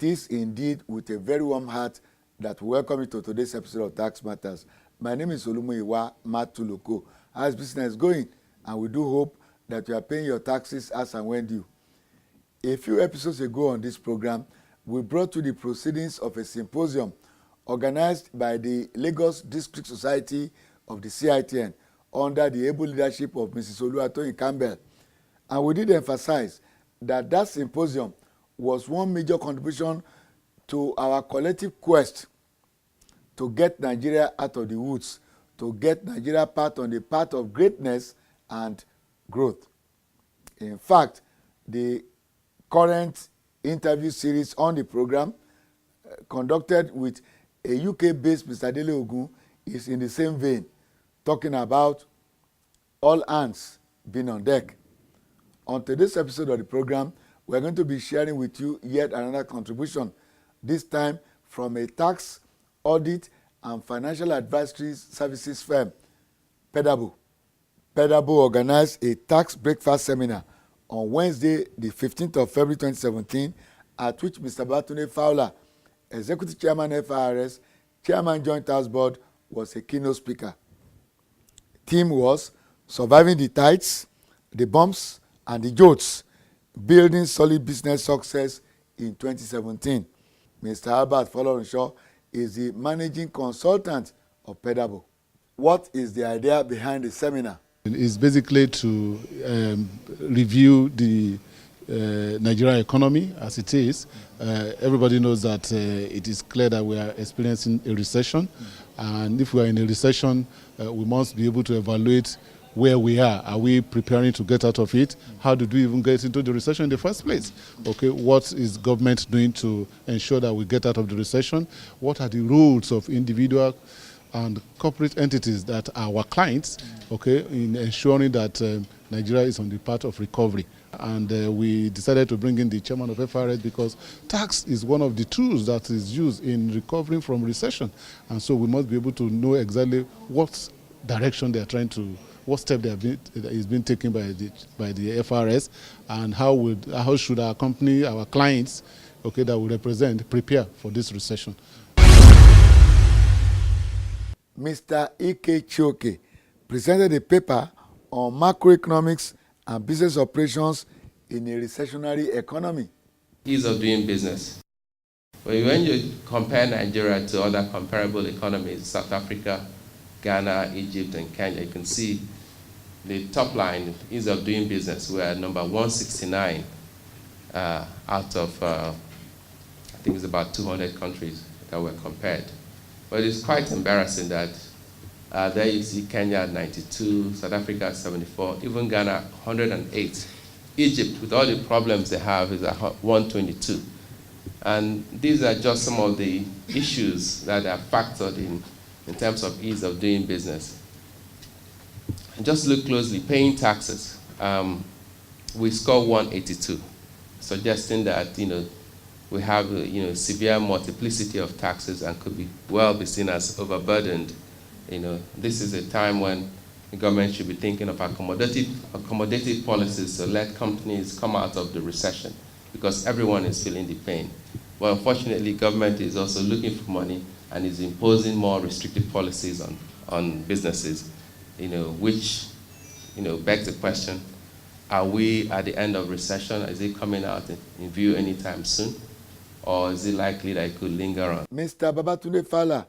It is indeed with a very warm heart that we welcome you to today's episode of Tax Matters. My name is Olumoyiwa Matuloko. How's business going? And we do hope that you are paying your taxes as and when due. A few episodes ago on this program, we brought you the proceedings of a symposium organized by the Lagos District Society of the CITN under the able leadership of Mrs. Oluwatoyin Campbell. And we did emphasize that symposium was one major contribution to our collective quest to get Nigeria out of the woods, to get Nigeria on the path of greatness and growth. In fact, the current interview series on the program, conducted with a UK-based Mr. Dele Ogun, is in the same vein, talking about all hands being on deck. On today's episode of the program, we're going to be sharing with you yet another contribution, this time from a tax, audit, and financial advisory services firm, Pedabo. Pedabo organized a tax breakfast seminar on Wednesday, the 15th of February 2017, at which Mr. Babatunde Fowler, Executive Chairman FRS, Chairman Joint Tax Board, was a keynote speaker. Theme was Surviving the Tides, the Bumps, and the Jolts, Building Solid Business Success in 2017. Mr. Albert Folorunso is the managing consultant of Pedabo. What is the idea behind the seminar? It's basically to review the Nigerian economy as it is. Everybody knows that it is clear that we are experiencing a recession, and if we are in a recession, we must be able to evaluate where we are. Are we preparing to get out of it? How did we even get into the recession in the first place? Okay, what is government doing to ensure that we get out of the recession? What are the roles of individual and corporate entities that are our clients, okay, in ensuring that Nigeria is on the path of recovery? And we decided to bring in the chairman of FRS because tax is one of the tools that is used in recovering from recession. And so we must be able to know exactly what direction they are trying to, what step is being taken by the FRS, and how should our company, our clients, okay, that we represent, prepare for this recession. Mr. Ike Chioke presented a paper on macroeconomics and business operations in a recessionary economy. Ease of doing business. When you compare Nigeria to other comparable economies, South Africa, Ghana, Egypt, and Kenya, you can see the top line, ease of doing business. We are number 169 out of, I think it's about 200 countries that were compared. But it's quite embarrassing that there you see Kenya at 92, South Africa at 74, even Ghana 108. Egypt, with all the problems they have, is at 122. And these are just some of the issues that are factored in terms of ease of doing business. And just look closely, paying taxes. We score 182, suggesting that, we have severe multiplicity of taxes and could be seen as overburdened. This is a time when the government should be thinking of accommodative policies to let companies come out of the recession, because everyone is feeling the pain. But unfortunately, government is also looking for money and is imposing more restrictive policies on businesses, which begs the question: are we at the end of recession? Is it coming out in view anytime soon? Or is it likely that it could linger on? Mr. Babatunde Fowler,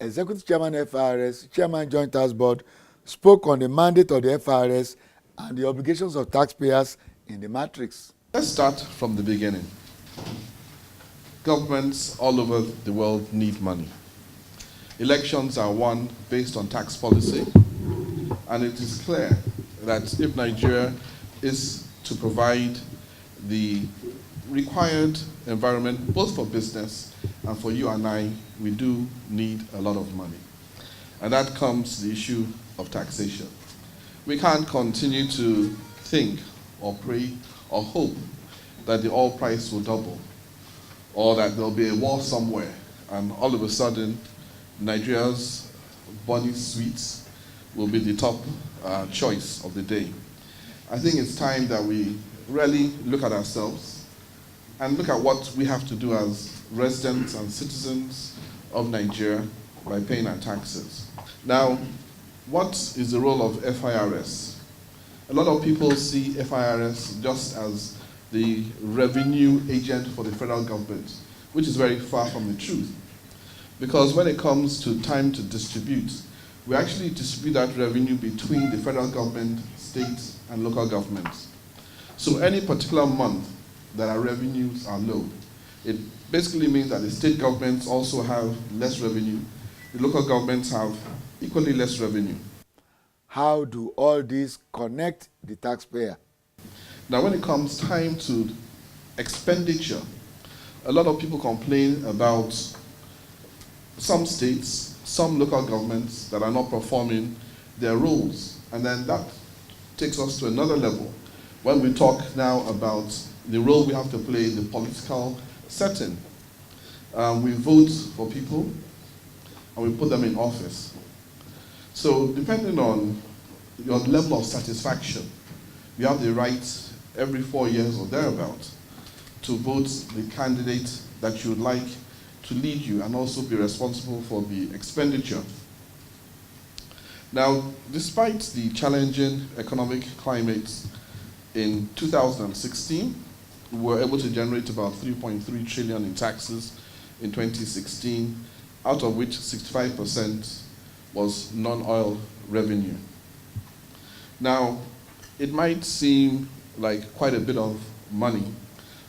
Executive Chairman FRS, Chairman Joint Tax Board, spoke on the mandate of the FRS and the obligations of taxpayers in the matrix. Let's start from the beginning. Governments all over the world need money. Elections are won based on tax policy, and it is clear that if Nigeria is to provide the required environment, both for business and for you and I, we do need a lot of money. And that comes the issue of taxation. We can't continue to think or pray or hope that the oil price will double, or that there'll be a war somewhere, and all of a sudden, Nigeria's body sweets will be the top choice of the day. I think it's time that we really look at ourselves and look at what we have to do as residents and citizens of Nigeria by paying our taxes. Now, what is the role of FIRS? A lot of people see FIRS just as the revenue agent for the federal government, which is very far from the truth. Because when it comes to time to distribute, we actually distribute that revenue between the federal government, state, and local governments. So any particular month that our revenues are low, it basically means that the state governments also have less revenue, the local governments have equally less revenue. How do all these connect the taxpayer? Now, when it comes time to expenditure, a lot of people complain about some states, some local governments that are not performing their roles. And then that takes us to another level when we talk now about the role we have to play in the political setting. We vote for people and we put them in office. So depending on your level of satisfaction, you have the right every 4 years or thereabout to vote the candidate that you would like to lead you and also be responsible for the expenditure. Now, despite the challenging economic climate in 2016, we were able to generate about 3.3 trillion in taxes in 2016, out of which 65% was non-oil revenue. Now, it might seem like quite a bit of money,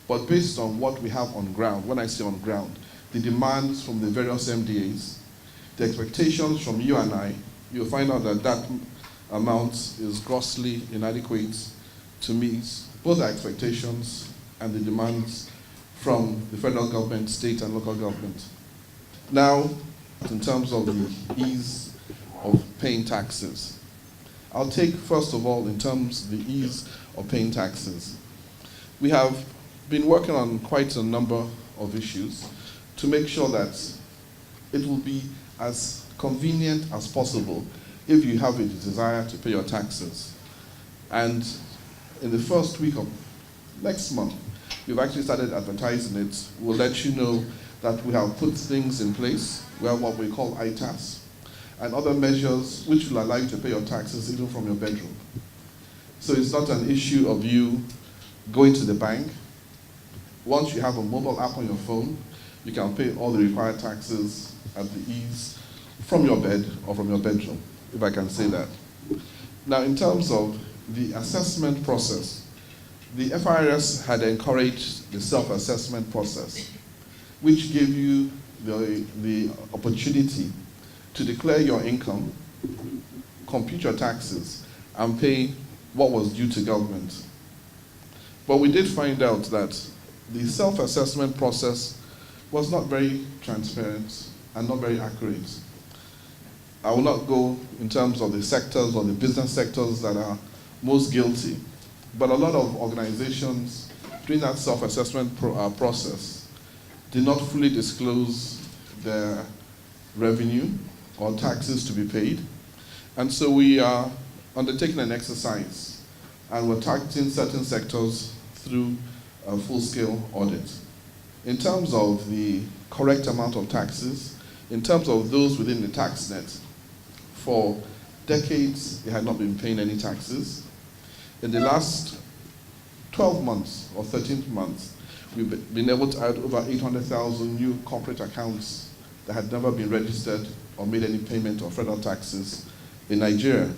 but based on what we have on ground, when I say on ground, the demands from the various MDAs, the expectations from you and I, you'll find out that that amount is grossly inadequate to meet both our expectations and the demands from the federal government, state and local government. Now, in terms of the ease of paying taxes, I'll take first of all in terms of the ease of paying taxes. We have been working on quite a number of issues to make sure that it will be as convenient as possible if you have a desire to pay your taxes. And in the first week of next month, we've actually started advertising it. We'll let you know that we have put things in place. We have what we call ITAS and other measures which will allow you to pay your taxes even from your bedroom. So it's not an issue of you going to the bank. Once you have a mobile app on your phone, you can pay all the required taxes at the ease from your bed or from your bedroom, if I can say that. Now, in terms of the assessment process, the FIRS had encouraged the self-assessment process, which gave you the opportunity to declare your income, compute your taxes, and pay what was due to government. But we did find out that the self-assessment process was not very transparent and not very accurate. I will not go in terms of the sectors or the business sectors that are most guilty, but a lot of organizations during that self-assessment process did not fully disclose their revenue or taxes to be paid. And so we are undertaking an exercise and we're targeting certain sectors through a full-scale audit. In terms of the correct amount of taxes, in terms of those within the tax net, for decades they had not been paying any taxes. In the last 12 months or 13 months, we've been able to add over 800,000 new corporate accounts that had never been registered or made any payment of federal taxes in Nigeria.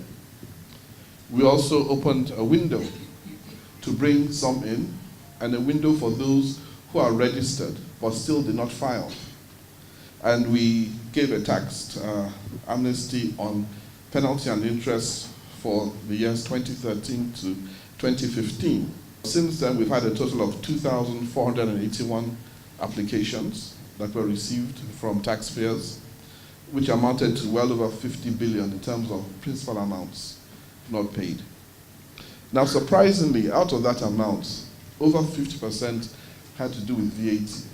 We also opened a window to bring some in, and a window for those who are registered but still did not file. And we gave a tax amnesty on penalty and interest for the years 2013 to 2015. Since then, we've had a total of 2,481 applications that were received from taxpayers, which amounted to well over 50 billion in terms of principal amounts not paid. Now, surprisingly, out of that amount, over 50% had to do with VAT.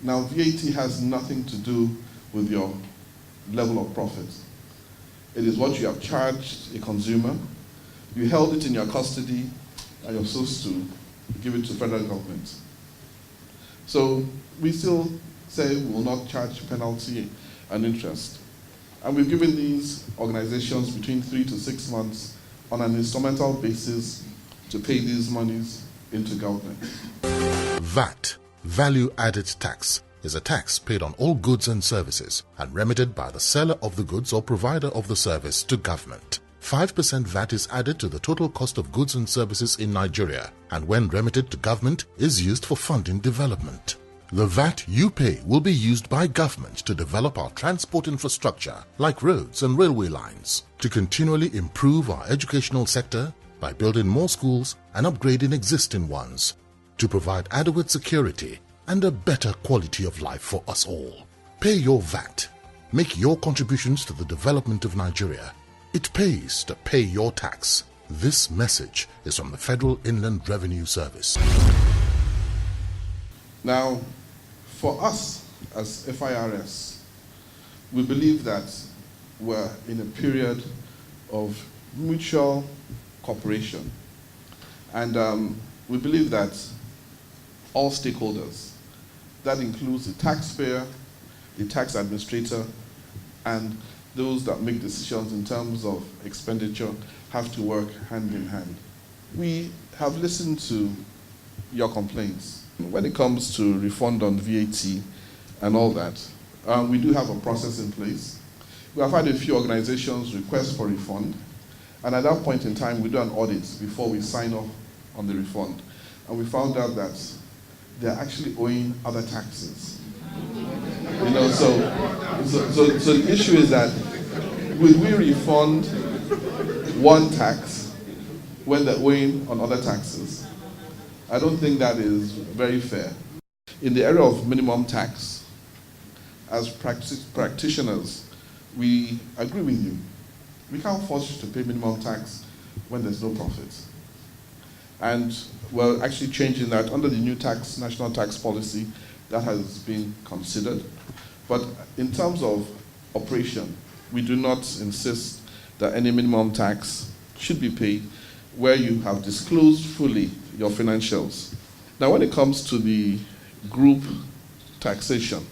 Now, VAT has nothing to do with your level of profit. It is what you have charged a consumer. You held it in your custody, and you're supposed to give it to federal government. So we still say we will not charge penalty and interest. And we've given these organizations between 3 to 6 months on an instrumental basis to pay these monies into government. VAT, Value Added Tax, is a tax paid on all goods and services and remitted by the seller of the goods or provider of the service to government. 5% VAT is added to the total cost of goods and services in Nigeria, and when remitted to government is used for funding development. The VAT you pay will be used by government to develop our transport infrastructure like roads and railway lines, to continually improve our educational sector by building more schools and upgrading existing ones, to provide adequate security and a better quality of life for us all. Pay your VAT. Make your contributions to the development of Nigeria. It pays to pay your tax. This message is from the Federal Inland Revenue Service. Now, for us as FIRS, we believe that we're in a period of mutual cooperation. And we believe that all stakeholders, that includes the taxpayer, the tax administrator, and those that make decisions in terms of expenditure, have to work hand in hand. We have listened to your complaints. When it comes to refund on VAT and all that, we do have a process in place. We have had a few organizations request for refund, and at that point in time, we do an audit before we sign off on the refund. And we found out that they're actually owing other taxes. You know, so the issue is that will we refund one tax when they're owing on other taxes? I don't think that is very fair. In the area of minimum tax, as practitioners, we agree with you. We can't force you to pay minimum tax when there's no profit. And we're actually changing that under the new national tax policy. That has been considered. But in terms of operation, we do not insist that any minimum tax should be paid where you have disclosed fully your financials. Now, when it comes to the group taxation,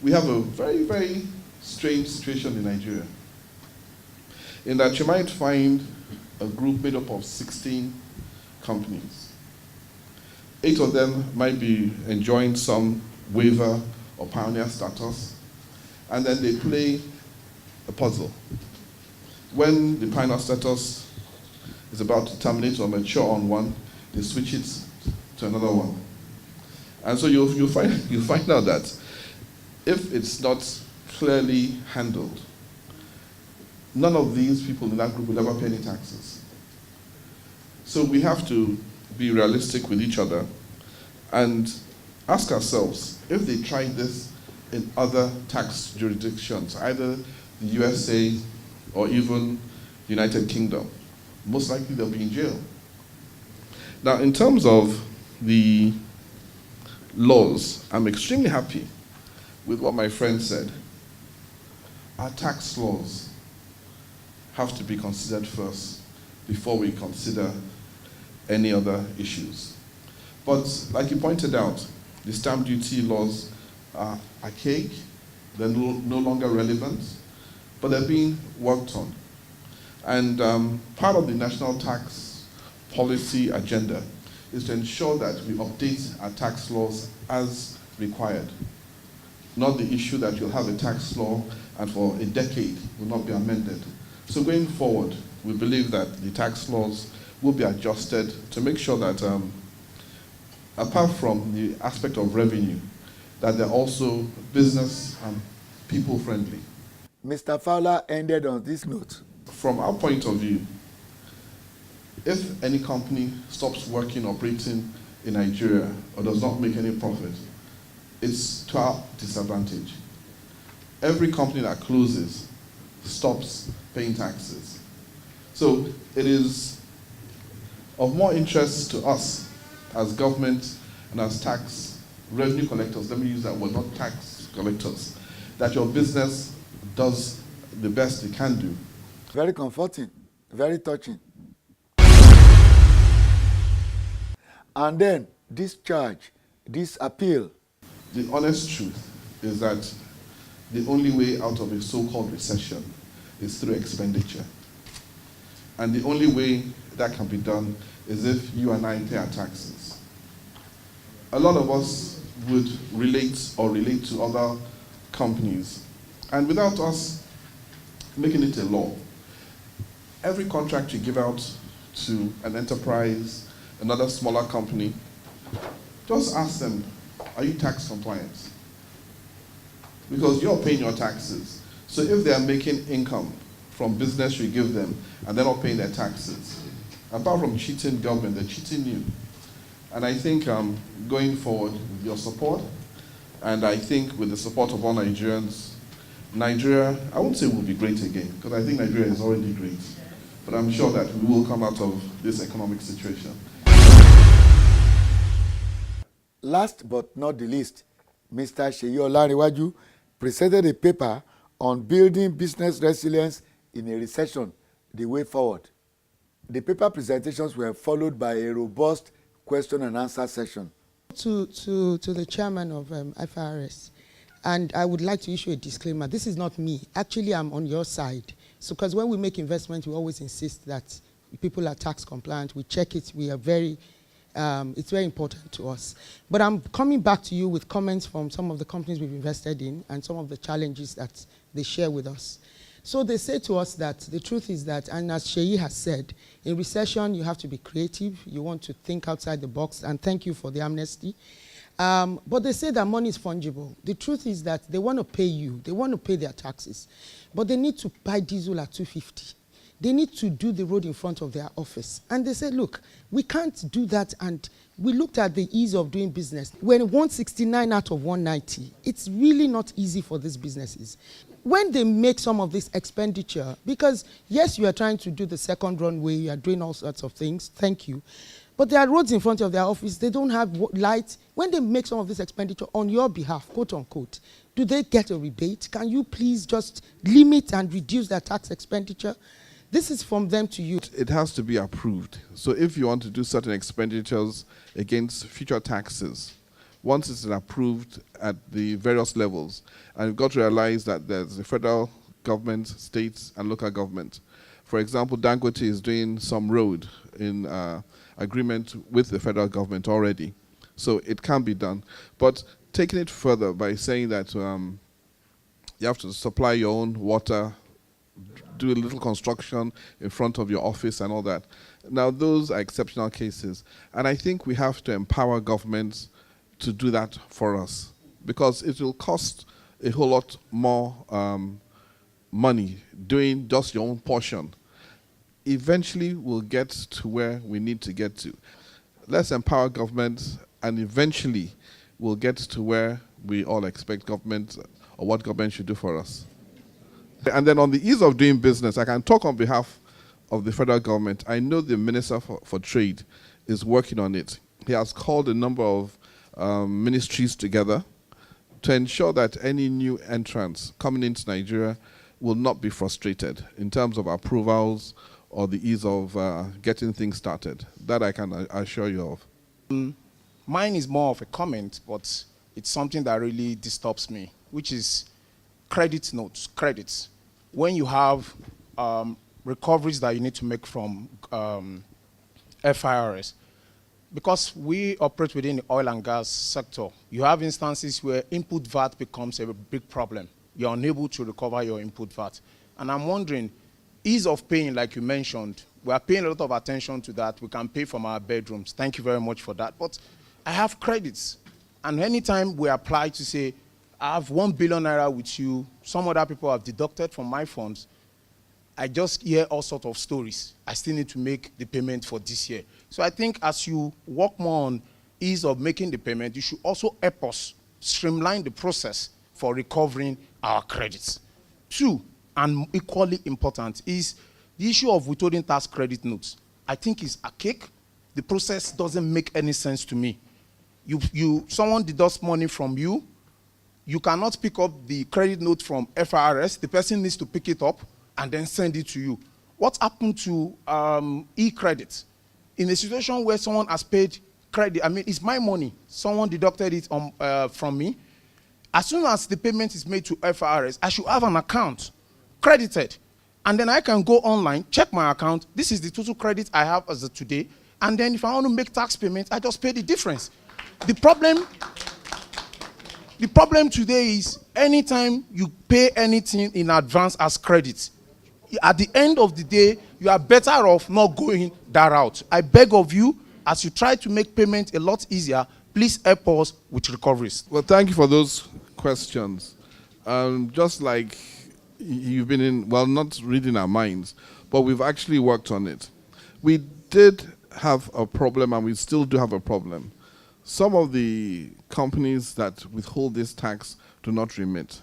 we have a very, very strange situation in Nigeria, in that you might find a group made up of 16 companies. 8 of them might be enjoying some waiver or pioneer status, and then they play a puzzle. When the pioneer status is about to terminate or mature on one, they switch it to another one. And so you find out that if it's not clearly handled, none of these people in that group will ever pay any taxes. So we have to be realistic with each other and ask ourselves, if they tried this in other tax jurisdictions, either the USA or even the United Kingdom, most likely they'll be in jail. Now, in terms of the laws, I'm extremely happy with what my friend said. Our tax laws have to be considered first before we consider any other issues. But like you pointed out, the stamp duty laws are archaic, they're no longer relevant, but they're being worked on. And part of the national tax policy agenda is to ensure that we update our tax laws as required. Not the issue that you'll have a tax law and for a decade will not be amended. So going forward, we believe that the tax laws will be adjusted to make sure that apart from the aspect of revenue, that they're also business and people friendly. Mr. Fowler ended on this note. From our point of view, if any company stops working, operating in Nigeria or does not make any profit, it's to our disadvantage. Every company that closes stops paying taxes. So it is of more interest to us as government and as tax revenue collectors, let me use that word, not tax collectors, that your business does the best it can do. Very comforting, very touching. And then this charge, this appeal. The honest truth is that the only way out of a so-called recession is through expenditure. And the only way that can be done is if you and I pay our taxes. A lot of us would relate to other companies, and without us making it a law, every contract you give out to an enterprise, another smaller company, just ask them, are you tax compliant? Because you're paying your taxes. So if they are making income from business you give them and they're not paying their taxes, apart from cheating government, they're cheating you. And I think going forward with your support, and I think with the support of all Nigerians, Nigeria, I won't say will be great again, because I think Nigeria is already great. But I'm sure that we will come out of this economic situation. Last but not the least, Mr. Seyi Olanrewaju presented a paper on building business resilience in a recession, the way forward. The paper presentations were followed by a robust question and answer session. To the chairman of FRS, and I would like to issue a disclaimer. This is not me. Actually, I'm on your side. So, because when we make investments, we always insist that people are tax compliant. We check it. We are very, it's very important to us. But I'm coming back to you with comments from some of the companies we've invested in and some of the challenges that they share with us. So they say to us that the truth is that, and as Seyi has said, in recession you have to be creative, you want to think outside the box, and thank you for the amnesty. But they say that money is fungible. The truth is that they want to pay you, they want to pay their taxes, but they need to buy diesel at 250. They need to do the road in front of their office. And they said, look, we can't do that. And we looked at the ease of doing business. When 169 out of 190, it's really not easy for these businesses. When they make some of this expenditure, because yes, you are trying to do the second runway, you are doing all sorts of things, thank you. But there are roads in front of their office, they don't have lights. When they make some of this expenditure on your behalf, quote unquote, do they get a rebate? Can you please just limit and reduce their tax expenditure? This is from them to you. It has to be approved. So if you want to do certain expenditures against future taxes, once it's approved at the various levels, and you've got to realize that there's the federal government, states, and local government. For example, Dangote is doing some road in agreement with the federal government already. So it can be done. But taking it further by saying that you have to supply your own water, do a little construction in front of your office and all that. Now, those are exceptional cases. And I think we have to empower governments to do that for us, because it will cost a whole lot more money doing just your own portion. Eventually, we'll get to where we need to get to. Let's empower governments, and eventually, we'll get to where we all expect government, or what government should do for us. And then on the ease of doing business, I can talk on behalf of the federal government. I know the Minister for Trade is working on it. He has called a number of ministries together to ensure that any new entrants coming into Nigeria will not be frustrated in terms of approvals or the ease of getting things started. That I can assure you of. Mine is more of a comment, but it's something that really disturbs me, which is credit notes, credits. When you have recoveries that you need to make from FIRS, because we operate within the oil and gas sector, you have instances where input VAT becomes a big problem. You're unable to recover your input VAT. And I'm wondering, ease of paying, like you mentioned, we are paying a lot of attention to that. We can pay from our bedrooms. Thank you very much for that. But I have credits. And anytime we apply to say, I have 1 billion naira with you, some other people have deducted from my funds, I just hear all sorts of stories. I still need to make the payment for this year. So I think as you work more on ease of making the payment, you should also help us streamline the process for recovering our credits. 2, and equally important, is the issue of withholding tax credit notes. I think it's archaic. The process doesn't make any sense to me. Someone deducts money from you, you cannot pick up the credit note from FIRS, the person needs to pick it up and then send it to you. What happened to e-credit? In a situation where someone has paid credit. I mean, it's my money. Someone deducted it from me. As soon as the payment is made to FRS, I should have an account credited. And then I can go online, check my account. This is the total credit I have as of today. And then if I want to make tax payments, I just pay the difference. The problem today is anytime you pay anything in advance as credit, at the end of the day, you are better off not going that route. I beg of you, as you try to make payment a lot easier, please help us with recoveries. Well, thank you for those questions. Just like you've been in, well, not reading our minds, but we've actually worked on it. We did have a problem, and we still do have a problem. Some of the companies that withhold this tax do not remit.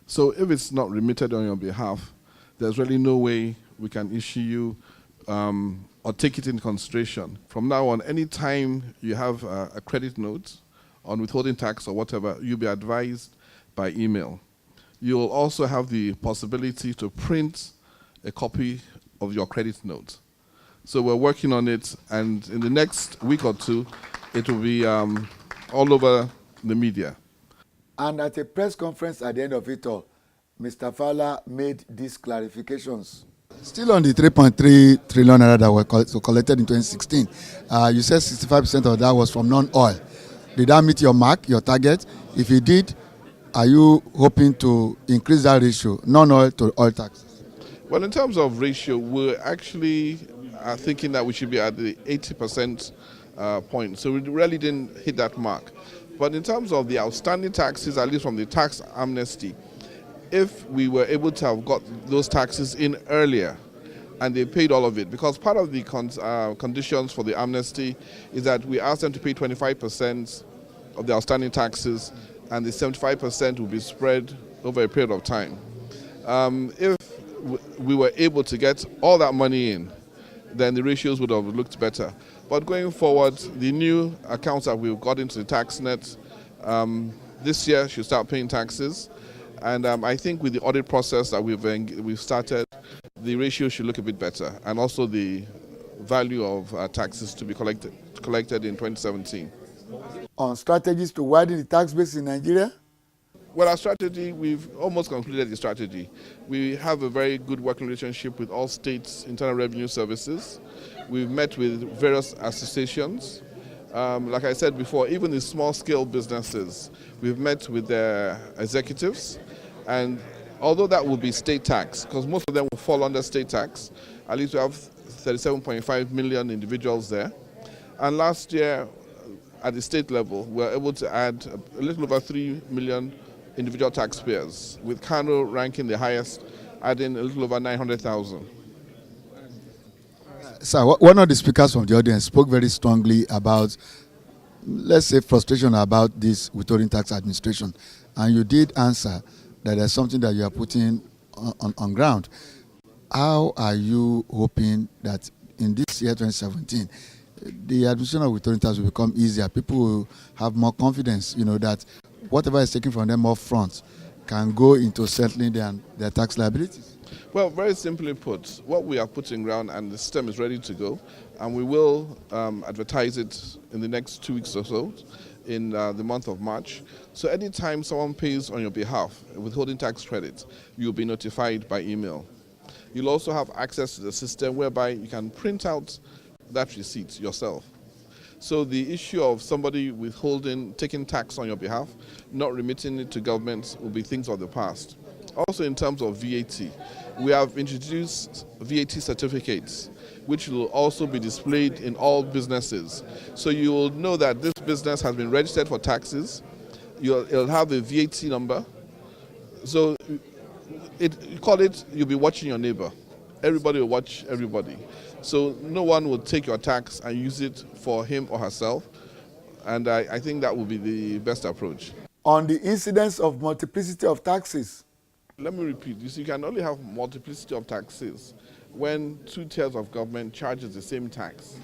So if it's not remitted on your behalf, there's really no way we can issue you or take it in consideration. From now on, any time you have a credit note on withholding tax or whatever, you'll be advised by email. You'll also have the possibility to print a copy of your credit note. So we're working on it, and in the next week or two, it will be all over the media. And at a press conference at the end of it all, Mr. Fowler made these clarifications. Still on the 3.3 trillion naira that were collected in 2016, you said 65% of that was from non-oil. Did that meet your mark, your target? If it did, are you hoping to increase that ratio, non-oil to oil tax? Well, in terms of ratio, we're actually thinking that we should be at the 80% point. So we really didn't hit that mark. But in terms of the outstanding taxes, at least from the tax amnesty, if we were able to have got those taxes in earlier and they paid all of it, because part of the conditions for the amnesty is that we asked them to pay 25% of the outstanding taxes, and the 75% will be spread over a period of time. If we were able to get all that money in, then the ratios would have looked better. But going forward, the new accounts that we've got into the tax net this year should start paying taxes. And I think with the audit process that we've started, the ratio should look a bit better, and also the value of taxes to be collected in 2017. On strategies to widen the tax base in Nigeria? Well, our strategy, we've almost concluded the strategy. We have a very good working relationship with all states' internal revenue services. We've met with various associations. Like I said before, even the small-scale businesses, we've met with their executives. And although that will be state tax, because most of them will fall under state tax, at least we have 37.5 million individuals there. And last year, at the state level, we were able to add a little over 3 million individual taxpayers, with Kano ranking the highest, adding a little over 900,000. Sir, one of the speakers from the audience spoke very strongly about, let's say, frustration about this withholding tax administration. And you did answer that there's something that you are putting on ground. How are you hoping that in this year, 2017, the administration of withholding tax will become easier? People will have more confidence, that whatever is taken from them up front can go into settling their tax liabilities? Well, very simply put, what we are putting ground, and the system is ready to go, and we will advertise it in the next 2 weeks or so, in the month of March. So anytime someone pays on your behalf withholding tax credit, you'll be notified by email. You'll also have access to the system whereby you can print out that receipt yourself. So the issue of somebody taking tax on your behalf, not remitting it to government, will be things of the past. Also, in terms of VAT, we have introduced VAT certificates, which will also be displayed in all businesses. So you will know that this business has been registered for taxes. It'll have a VAT number. So you'll be watching your neighbor. Everybody will watch everybody. So no one will take your tax and use it for him or herself. And I think that will be the best approach. On the incidence of multiplicity of taxes. Let me repeat this. You can only have multiplicity of taxes when 2 tiers of government charges the same tax.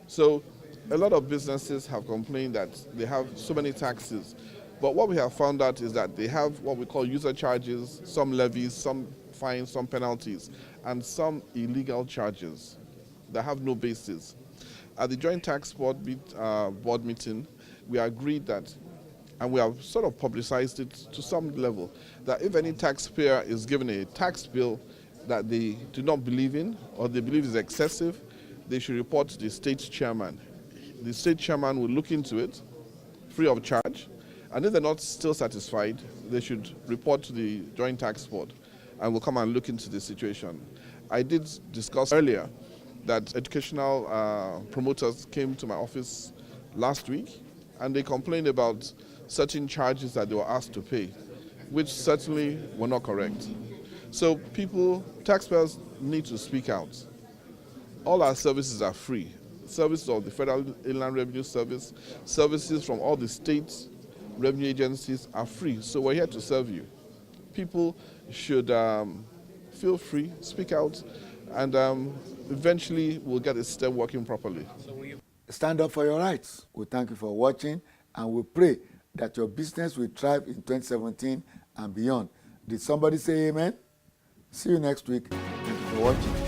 So a lot of businesses have complained that they have so many taxes. But what we have found out is that they have what we call user charges, some levies, some fines, some penalties, and some illegal charges that have no basis. At the Joint Tax Board meeting, we agreed that, and we have sort of publicized it to some level, that if any taxpayer is given a tax bill that they do not believe in or they believe is excessive, they should report to the state chairman. The state chairman will look into it free of charge, and if they're not still satisfied, they should report to the Joint Tax Board and we'll come and look into the situation. I did discuss earlier that educational promoters came to my office last week and they complained about certain charges that they were asked to pay, which certainly were not correct. So taxpayers need to speak out. All our services are free. Services of the Federal Inland Revenue Service, services from all the state revenue agencies are free. So we're here to serve you. People should feel free, speak out, and eventually we'll get the system working properly. Stand up for your rights. We thank you for watching, and we pray that your business will thrive in 2017 and beyond. Did somebody say amen? See you next week. Thank you for watching.